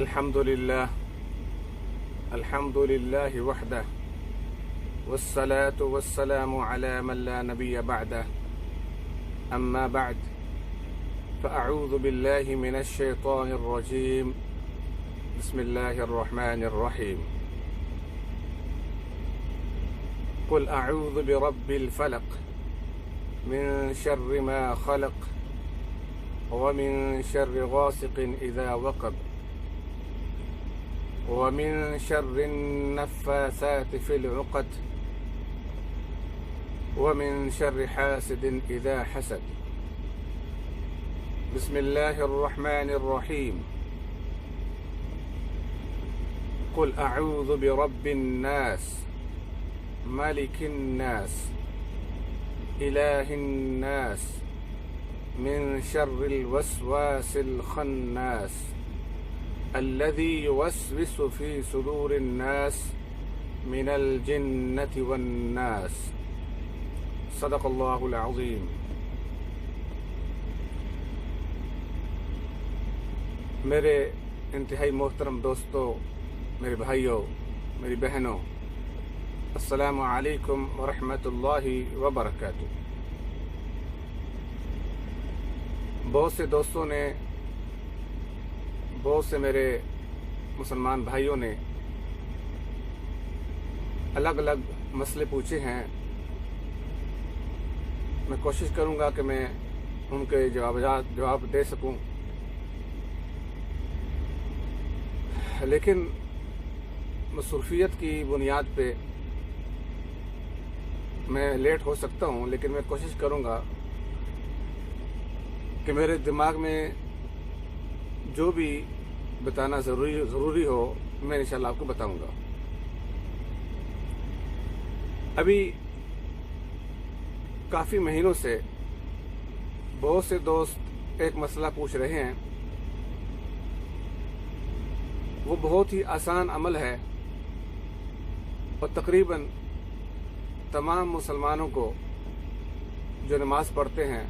الحمد لله وحده والصلاة والسلام على من لا نبي بعده أما بعد فأعوذ بالله من الشيطان الرجيم بسم الله الرحمن الرحيم قل أعوذ برب الفلق من شر ما خلق ومن شر غاسق إذا وقب ومن شر النفاثات في العقد ومن شر حاسد إذا حسد بسم الله الرحمن الرحيم قل أعوذ برب الناس ملك الناس إله الناس من شر الوسواس الخناس الذي يوسوس في صدور الناس من الجنة والناس صدق الله العظيم۔ میرے انتہائی محترم دوستوں، میرے بھائیوں، میری بہنوں، السلام علیکم ورحمۃ اللہ وبرکاتہ۔ بہت سے دوستوں نے، بہت سے میرے مسلمان بھائیوں نے الگ الگ مسئلے پوچھے ہیں۔ میں کوشش کروں گا کہ میں ان کے جواب دے سکوں، لیکن مصروفیت کی بنیاد پہ میں لیٹ ہو سکتا ہوں، لیکن میں کوشش کروں گا کہ میرے دماغ میں جو بھی بتانا ضروری ہو میں انشاءاللہ آپ کو بتاؤں گا۔ ابھی کافی مہینوں سے بہت سے دوست ایک مسئلہ پوچھ رہے ہیں، وہ بہت ہی آسان عمل ہے اور تقریباً تمام مسلمانوں کو جو نماز پڑھتے ہیں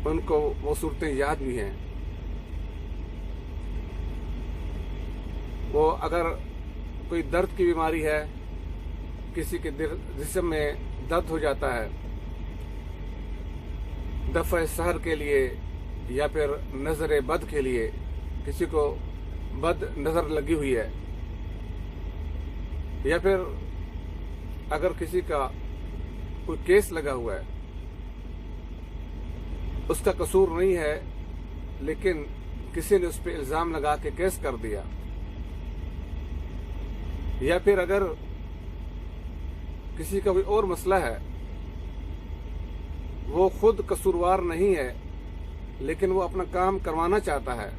ان کو وہ صورتیں یاد بھی ہیں۔ وہ اگر کوئی درد کی بیماری ہے، کسی کے جسم میں درد ہو جاتا ہے، دفع سحر کے لیے یا پھر نظر بد کے لیے، کسی کو بد نظر لگی ہوئی ہے، یا پھر اگر کسی کا کوئی کیس لگا ہوا ہے، اس کا قصور نہیں ہے لیکن کسی نے اس پہ الزام لگا کے کیس کر دیا، یا پھر اگر کسی کا کوئی اور مسئلہ ہے، وہ خود قصوروار نہیں ہے لیکن وہ اپنا کام کروانا چاہتا ہے،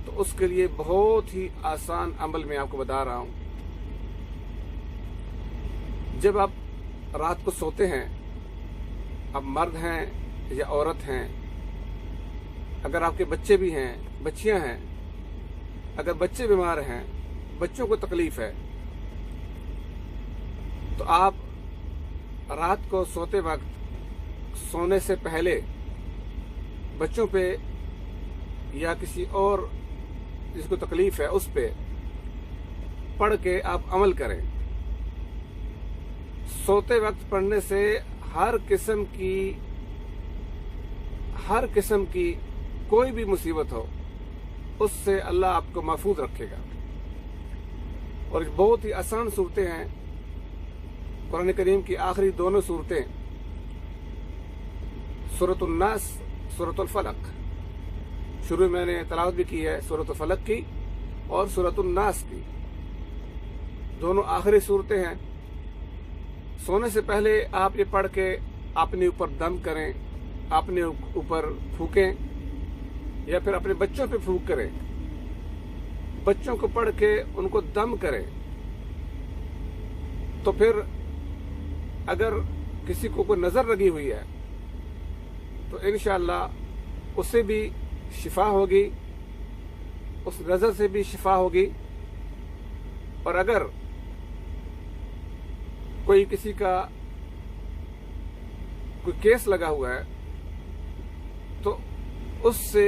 تو اس کے لیے بہت ہی آسان عمل میں آپ کو بتا رہا ہوں۔ جب آپ رات کو سوتے ہیں، آپ مرد ہیں یا عورت ہیں، اگر آپ کے بچے بھی ہیں، بچیاں ہیں، اگر بچے بیمار ہیں، بچوں کو تکلیف ہے، تو آپ رات کو سوتے وقت سونے سے پہلے بچوں پہ یا کسی اور جس کو تکلیف ہے اس پہ پڑھ کے آپ عمل کریں۔ سوتے وقت پڑھنے سے ہر قسم کی کوئی بھی مصیبت ہو اس سے اللہ آپ کو محفوظ رکھے گا۔ اور بہت ہی آسان صورتیں ہیں، قرآن کریم کی آخری دونوں صورتیں، سورۃ الناس، سورۃ الفلق، شروع میں نے تلاوت بھی کی ہے سورۃ الفلق کی اور سورۃ الناس کی، دونوں آخری صورتیں ہیں۔ سونے سے پہلے آپ یہ پڑھ کے اپنے اوپر دم کریں، اپنے اوپر پھونکیں، یا پھر اپنے بچوں پہ پھونک کریں، بچوں کو پڑھ کے ان کو دم کریں، تو پھر اگر کسی کو کوئی نظر لگی ہوئی ہے تو انشاءاللہ اسے بھی شفا ہوگی، اس نظر سے بھی شفا ہوگی۔ اور اگر کوئی کسی کا کوئی کیس لگا ہوا ہے تو اس سے